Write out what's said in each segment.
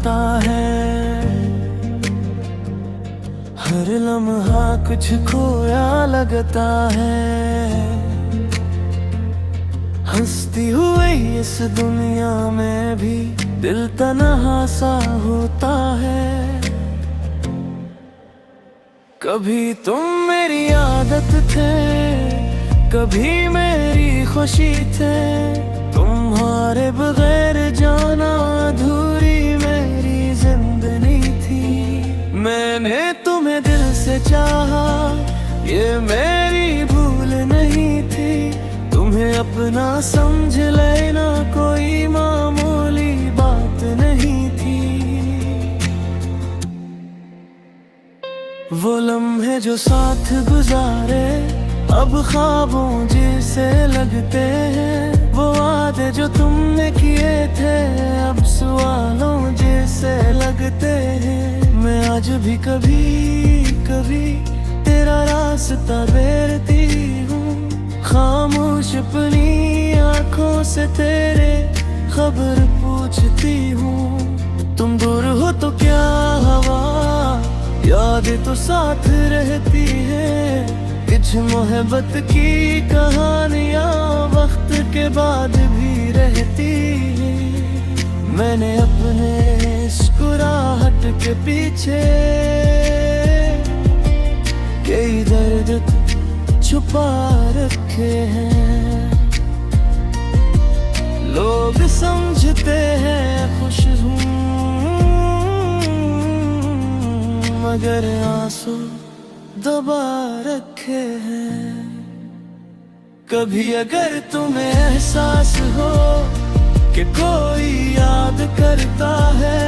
होता है। हर लम्हा कुछ खोया लगता है। हंसती हुई इस दुनिया में भी दिल तन्हा सा होता है। कभी तुम मेरी आदत थे, कभी मेरी खुशी थे। तुम्हारे बगैर जाना अधूरी मेरी जिंदगी थी। मैंने तुम्हें दिल से चाहा, ये मेरी भूल नहीं थी। तुम्हें अपना समझ लेना कोई मामूली बात नहीं थी। वो लम्हे जो साथ गुजारे अब ख्वाबों जैसे लगते हैं। वो वादे जो तुमने किए थे अब सवालों जैसे लगते हैं। मैं आज भी कभी कभी तेरा रास्ता बेरती हूँ। खामोश अपनी आँखों से तेरे खबर पूछती हूँ। तुम दूर हो तो क्या हवा, यादें तो साथ रहती है। कुछ मोहब्बत की कहानियाँ वक्त के बाद भी रहती है। मैंने अपने मुस्कुराहट के पीछे कई दर्द छुपा रखे हैं। लोग समझते हैं खुश हूँ, मगर आंसू दबा रखे हैं। कभी अगर तुम्हें एहसास हो कि कोई याद करता है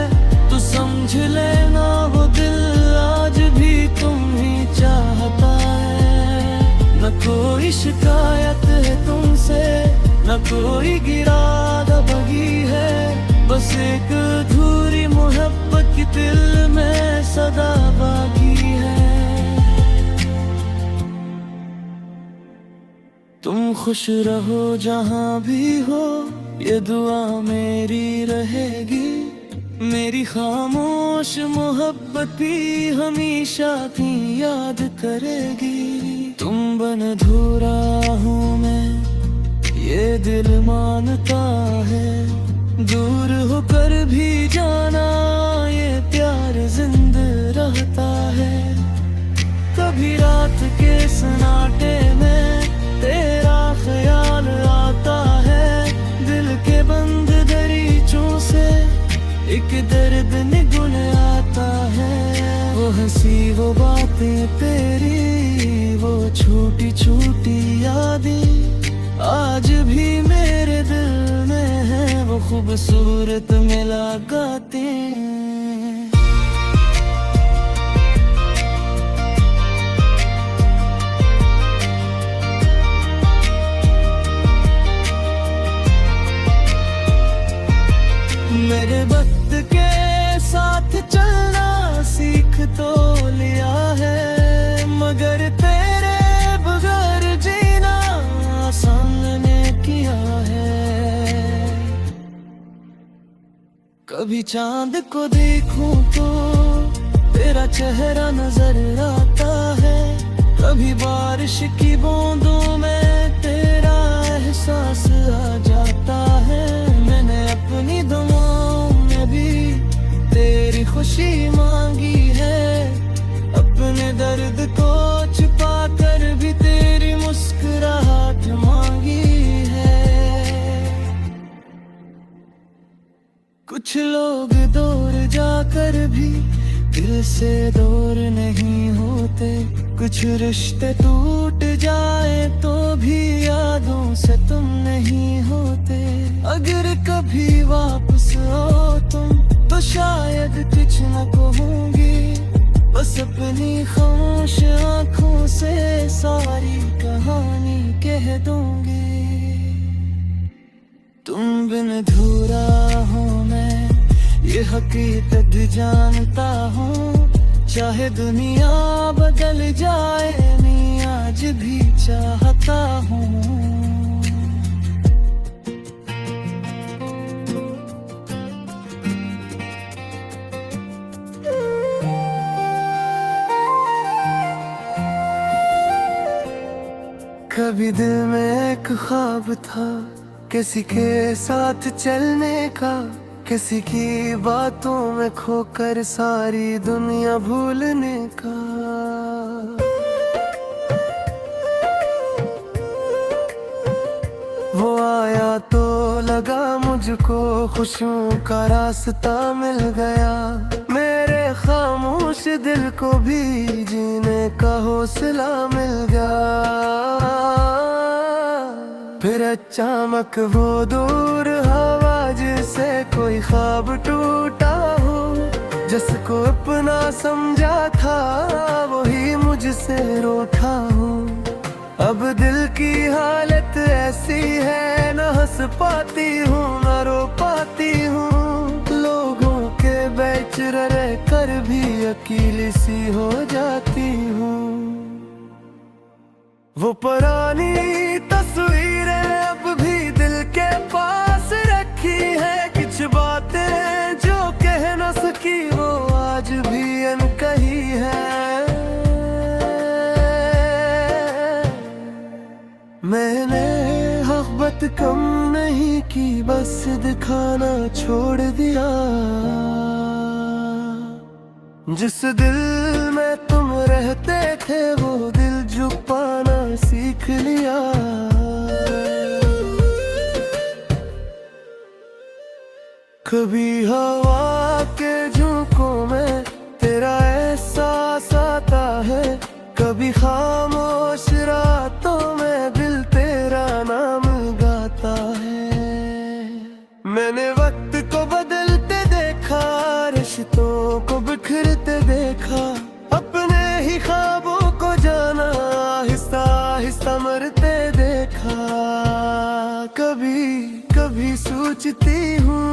तो समझ लेना वो दिल आज भी तुम ही चाहता है। न कोई शिकायत है तुमसे, न कोई गिरा दबगी है। बस एक अधूरी मोहब्बत की दिल में सदा बाकी है। तुम खुश रहो जहाँ भी हो, ये दुआ मेरी रहेगी। मेरी खामोश मोहब्बत भी हमेशा की याद करेगी। तुम बन अधूरा हूँ मैं, ये दिल मानता है। दूर होकर भी जाना ये प्यार जिंदा रहता है। कभी रात के सन्नाटे में तेरा ख्याल आता है। दिल के बंद दरीचों से एक दर्द निगुल आता है। वो हंसी वो बातें तेरी, वो छोटी छोटी यादें आज भी मेरे दिल में है। वो खूबसूरत मुलाकातें। मेरे वक्त के साथ चलना सीख तो लिया है, मगर तेरे बगैर जीना आसान ने किया है। कभी चांद को देखूं तो तेरा चेहरा नजर आता है। कभी बारिश की बूंदों में तेरा एहसास आ जाता है। मैंने अपनी दुआओं में भी तेरी खुशी मांगी है। अपने दर्द को छुपा कर भी तेरी मुस्कुराहट मांगी है। कुछ लोग दूर जाकर भी दिल से दूर नहीं होते। कुछ रिश्ते टूट जाए तो भी यादों से तुम नहीं होते। अगर कभी वापस आओ तुम तो शायद कुछ न कहूँगी। बस अपनी खामोश आँखों से सारी कहानी कह दूँगी। तुम बिन अधूरा हूँ मैं, ये हकीकत जानता हूँ। चाहे दुनिया बदल जाए मैं आज भी चाहता हूँ। भी दिल में एक ख्वाब था, किसी के साथ चलने का, किसी की बातों में खोकर सारी दुनिया भूलने का। वो आया तो लगा मुझको खुशियों का रास्ता मिल गया, मेरे खामोश दिल को भी जीने का हौसला मिल गया। फिर अचानक वो दूर हवा जिसे कोई ख्वाब टूटा हो, जिसको अपना समझा था वही मुझसे रूठा हो। अब दिल की हालत ऐसी है, न हंस पाती हूँ न रो पाती हूँ, लोगों के बीच रह कर भी अकेली सी हो जाती हूँ। वो पुरानी तस्वीरें अब भी दिल के पास रखी है, कुछ बातें जो कह न सकी वो आज भी अनकही है। मैंने मोहब्बत कम नहीं की, बस दिखाना छोड़ दिया। जिस दिल में तुम रहते थे वो दिल छुपाना सीख लिया। कभी हवा के झोंकों में तेरा एहसास आता है, कभी खामोश रातों में दिल तेरा नाम गाता है। मैंने वक्त को बदलते देखा, रिश्तों को बिखरते देखा, अपने ही ख्वाबों को जाना आहिस्ता आहिस्ता मरते देखा। कभी कभी सोचती हूँ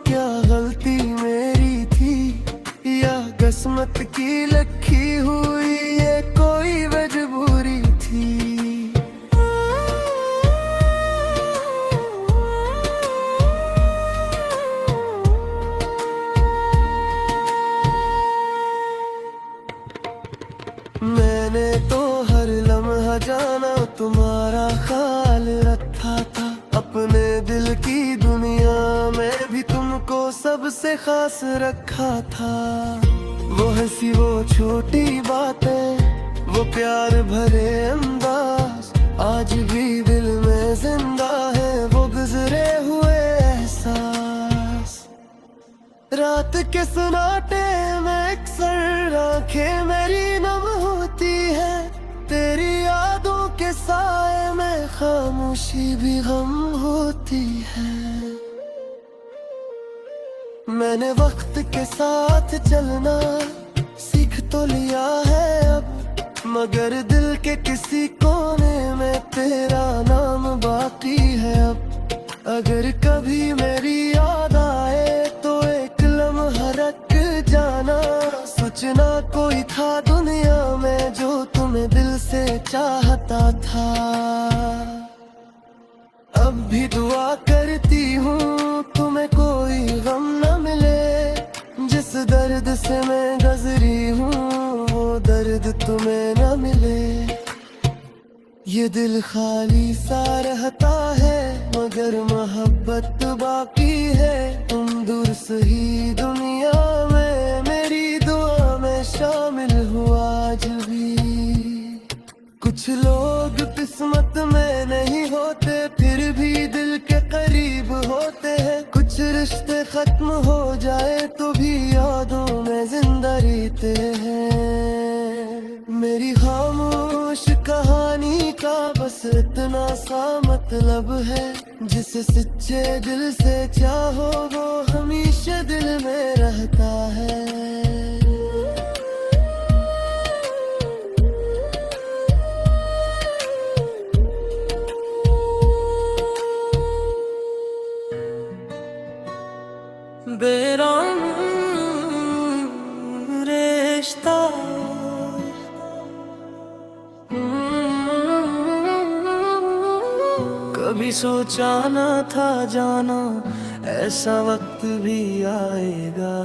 क्या गलती मेरी थी, या किस्मत की लिखी हुई ये कोई मजबूरी थी। मैंने तो हर लम्हा जाना तुम्हारा ख्याल रखा था, अपने दिल की दुनिया में भी तुमको सबसे खास रखा था। वो हंसी वो छोटी बातें वो प्यार भरे अंदाज आज भी दिल में जिंदा है, वो गुजरे हुए एहसास। रात के सन्नाटे में अक्सर आंखें मेरी नम होती है, तेरी यादों के साए में खामोशी भी गम होती है। मैंने वक्त के साथ चलना सीख तो लिया है अब, मगर दिल के किसी कोने में तेरा नाम बाकी है अब। अगर कभी मेरी याद आए तो एक लम्हा रख जाना, सोचना कोई था दुनिया में जो तुम्हें दिल से चाहता था। अब भी दुआ करती हूँ तुम्हें कोई गम न मिले, जिस दर्द से मैं गुजरी हूँ वो दर्द तुम्हें न मिले। ये दिल खाली सा रहता है मगर मोहब्बत बाकी है, तुम दूर सही दुनिया में मेरी दुआ में शामिल हो आज भी। कुछ लोग किस्मत में नहीं होते फिर भी दिल के करीब होते हैं, कुछ रिश्ते खत्म हो जाए तो भी यादों में जिंदा रहते हैं। मेरी खामोश कहानी का बस इतना सा मतलब है, जिसे सच्चे दिल से चाहो वो हमेशा दिल में रहता है। बेराम रिश्ता कभी सोचा न था जाना ऐसा वक्त भी आएगा,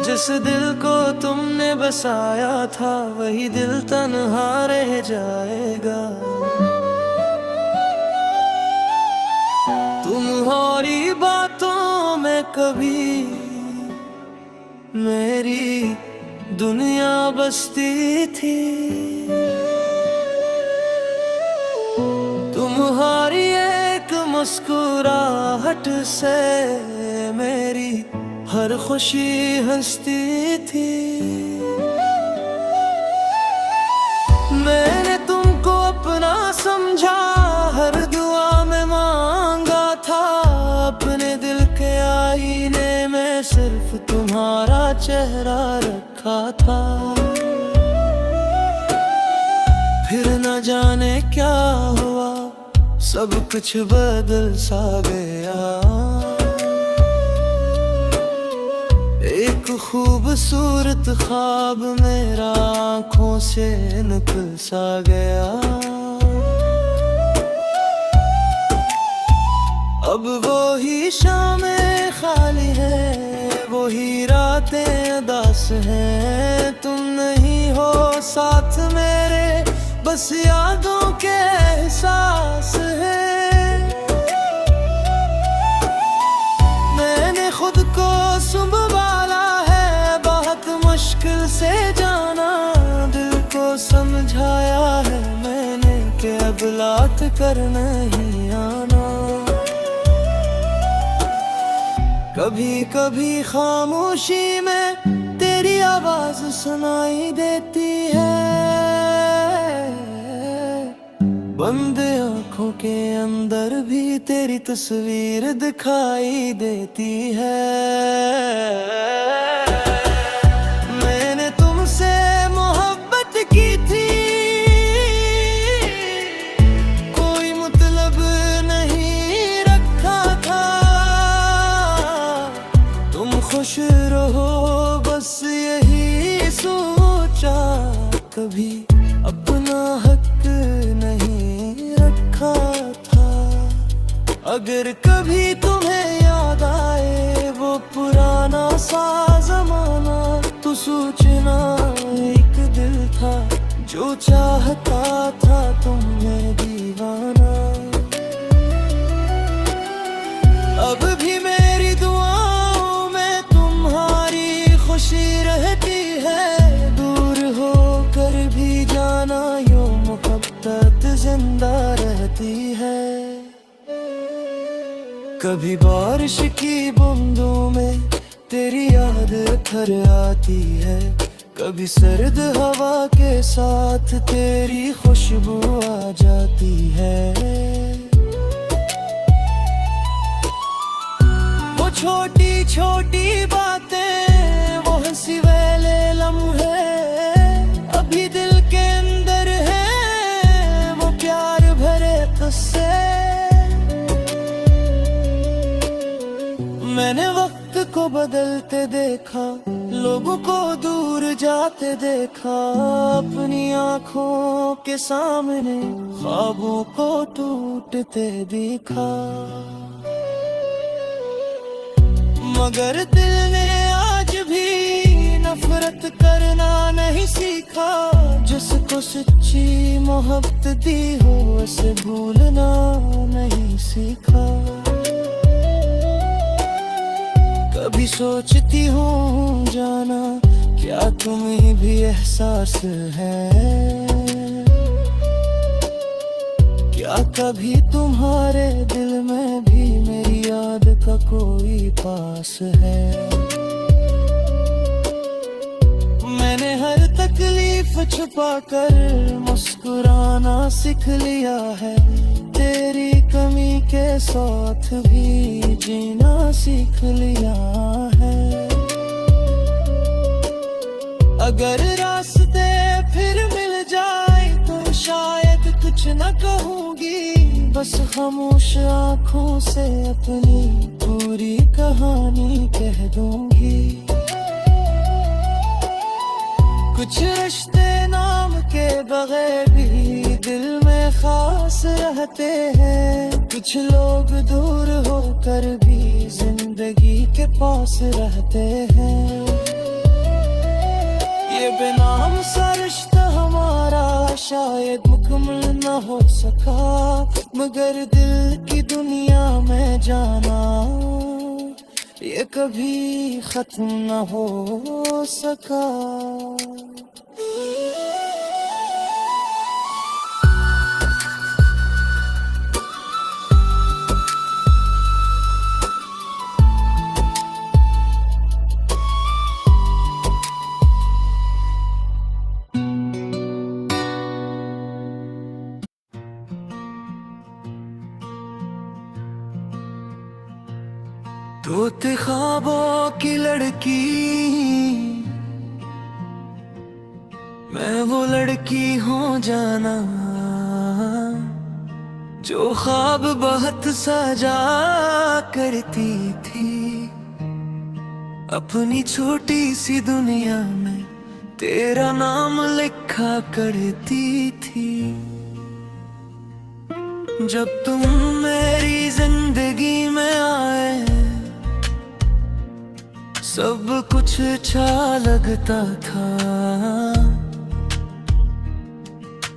जिस दिल को तुमने बसाया था वही दिल तन्हा रह जाएगा। तुम्हारी बातों में कभी मेरी दुनिया बसती थी। तुम्हारी एक मुस्कुराहट से मेरी हर खुशी हंसती थी। मैंने तुमको अपना समझा, हर दुआ में मांगा था। अपने दिल के आईने में सिर्फ तुम्हारा चेहरा रखा था। फिर न जाने क्या हुआ, सब कुछ बदल सा गया। एक खूबसूरत ख्वाब मेरा आँखों से निकल सा गया। अब वो ही शामें खाली है, वो ही रातें उदास हैं। तुम नहीं हो साथ मेरे, बस यादों के एहसास है। मैंने खुद को संभाला है, बहुत मुश्किल से जाना। दिल को समझाया है मैंने कि अब लौट कर नहीं आना। कभी कभी खामोशी में तेरी आवाज सुनाई देती है। बंद आँखों के अंदर भी तेरी तस्वीर दिखाई देती है। मैंने तुमसे मोहब्बत की थी, कोई मतलब नहीं रखा था। तुम खुश रहो बस यही सोचा, कभी अपना हक नहीं रखा था। अगर कभी तुम्हें याद आए वो पुराना सा जमाना, तो सोचना एक दिल था जो चाहता था तुम्हें दीवाना। अब भी मेरी दुआओं में तुम्हारी खुशी रहती है। दूर होकर भी जाना यूं मोहब्बत जिंदा रहती है। कभी बारिश की बूंदों में तेरी याद घर आती है। कभी सर्द हवा के साथ तेरी खुशबू आ जाती है। वो छोटी छोटी बातें, वो हंसी वाले लम्हे अभी दिल के अंदर है। वो प्यार भरे किस्से मैंने वक्त को बदलते देखा, लोगों को दूर जाते देखा। अपनी आँखों के सामने ख्वाबों को टूटते देखा। मगर दिल ने आज भी नफरत करना नहीं सीखा। जिसको सच्ची मोहब्बत दी हो उसे भूलना नहीं सीखा। कभी सोचती हूँ जाना क्या तुम्हें भी एहसास है। क्या कभी तुम्हारे दिल में भी मेरी याद का कोई पास है। मैंने हर तकलीफ छुपाकर मुस्कुराना सीख लिया है। तेरी कमी के साथ भी जीना सीख लिया है। अगर रास्ते फिर मिल जाए तो शायद कुछ न कहूँगी, बस खामोश आँखों से अपनी पूरी कहानी कह दूंगी। कुछ रिश्ते नाम के बगैर भी दिल में खास रहते हैं। कुछ लोग दूर होकर भी जिंदगी के पास रहते हैं। बेनाम सा रिश्ता हमारा शायद मुकम्मल न हो सका, मगर दिल की दुनिया में जाना ये कभी खत्म न हो सका। तोते ख्वाबों की लड़की, मैं वो लड़की हो जाना जो ख्वाब बहुत सजा करती थी, अपनी छोटी सी दुनिया में तेरा नाम लिखा करती थी। जब तुम मेरी जिंदगी में आए सब कुछ अच्छा लगता था,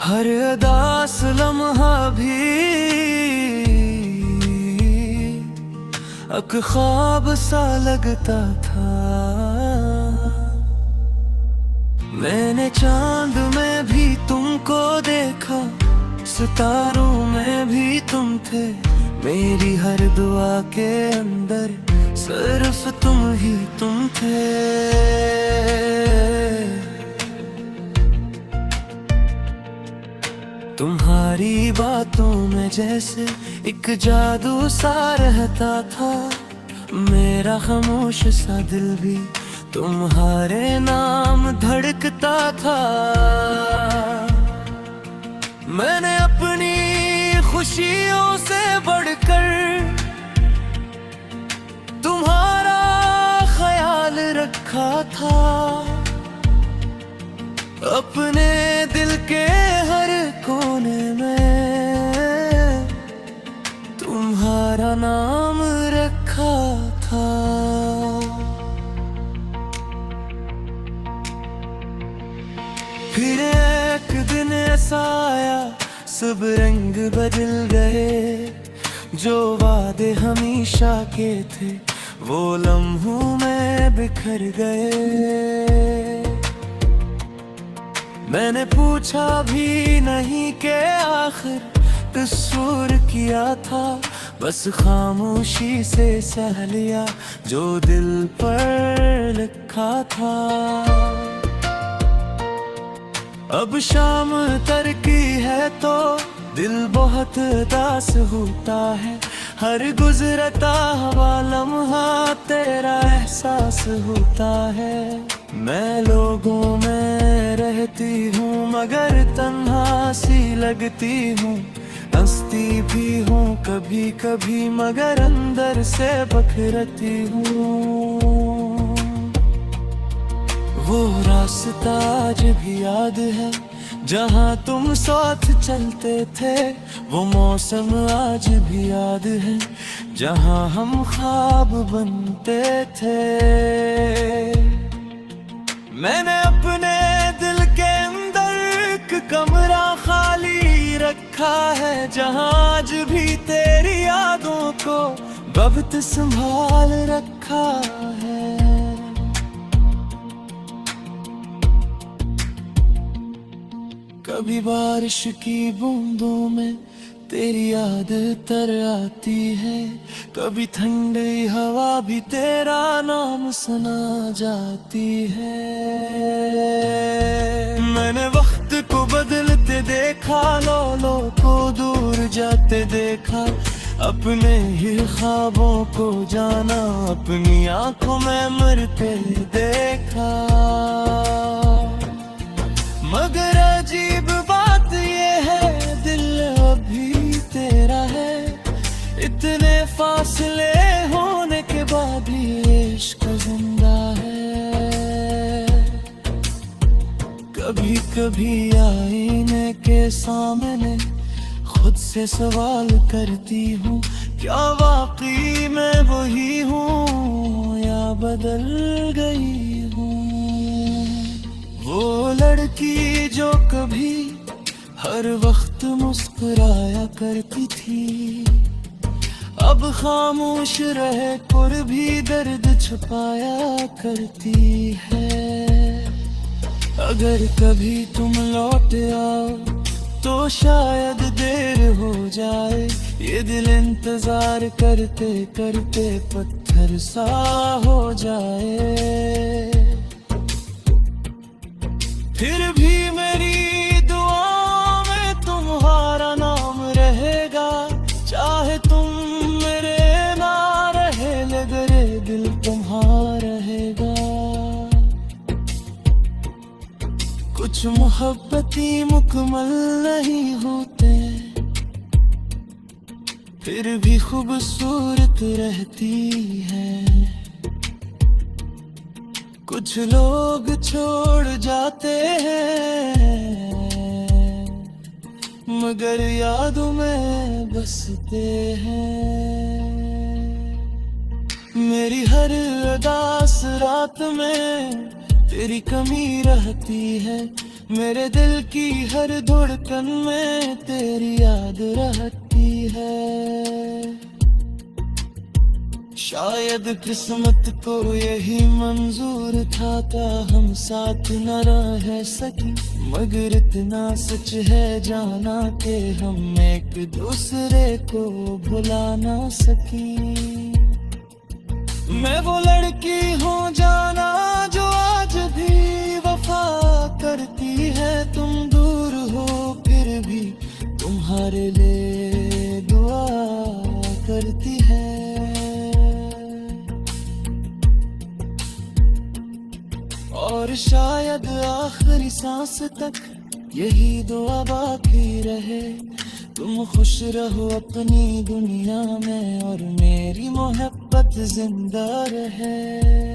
हर उदास लम्हा भी एक ख्वाब सा लगता था। मैंने चांद में भी तुमको देखा, सितारों में भी तुम थे, मेरी हर दुआ के अंदर सिर्फ तुम ही तुम थे। तुम्हारी बातों में जैसे एक जादू सा रहता था, मेरा खामोश सा दिल भी तुम्हारे नाम धड़कता था। मैंने अपनी खुशियों से बढ़कर तुम्हारा ख्याल रखा था, अपने दिल के हर कोने में तुम्हारा नाम रखा था। फिर एक दिन ऐसा आया सब रंग बदल गए, जो वादे हमेशा के थे वो लम्हों में बिखर गए। मैंने पूछा भी नहीं कि आखिर कसूर किया था, बस खामोशी से सह लिया जो दिल पर लिखा था। अब शाम तरकी है तो दिल बहुत उदास होता है, हर गुजरता हुआ लम्हा तेरा एहसास होता है। मैं लोगों में रहती हूँ मगर तन्हा सी लगती हूँ, हंसती भी हूँ कभी कभी मगर अंदर से बखरती हूँ। वो रास्ता आज भी याद है जहाँ तुम साथ चलते थे, वो मौसम आज भी याद है जहाँ हम ख्वाब बनते थे। मैंने अपने दिल के अंदर एक कमरा खाली रखा है, जहाँ आज भी तेरी यादों को वक्त संभाल रखा है। कभी बारिश की बूंदों में तेरी याद तर आती है, कभी ठंडी हवा भी तेरा नाम सुना जाती है। मैंने वक्त को बदलते देखा, लो को दूर जाते देखा, अपने ही ख्वाबों को जाना, अपनी आंखों में मरते देखा। मगर अजीब बात ये है दिल अभी तेरा है, इतने फासले होने के बाद भी इश्क जिंदा है। कभी कभी आईने के सामने खुद से सवाल करती हूँ, क्या वाकई मैं वही हूँ या बदल गई हूँ। वो लड़की जो कभी हर वक्त मुस्कुराया करती थी, अब खामोश रह कर भी दर्द छुपाया करती है। अगर कभी तुम लौट आओ तो शायद देर हो जाए, ये दिल इंतजार करते करते पत्थर सा हो जाए। फिर भी मेरी दुआ में तुम्हारा नाम रहेगा, चाहे तुम मेरे ना रहे मगर ये दिल तुम्हारा रहेगा। कुछ मोहब्बती मुकम्मल नहीं होते, फिर भी खूबसूरत रहती है। कुछ लोग छोड़ जाते हैं मगर यादों में बसते हैं। मेरी हर उदास रात में तेरी कमी रहती है, मेरे दिल की हर धड़कन में तेरी याद रहती है। शायद किस्मत को यही मंजूर था हम साथ न रह सकी, मगर इतना सच है जाना कि हम एक दूसरे को भुला ना सकी। मैं वो लड़की हूँ जाना जो आज भी वफा करती है, तुम दूर हो फिर भी तुम्हारे लिए दुआ करती है। और शायद आखिरी सांस तक यही दुआ बाकी रहे, तुम खुश रहो अपनी दुनिया में और मेरी मोहब्बत जिंदा रहे।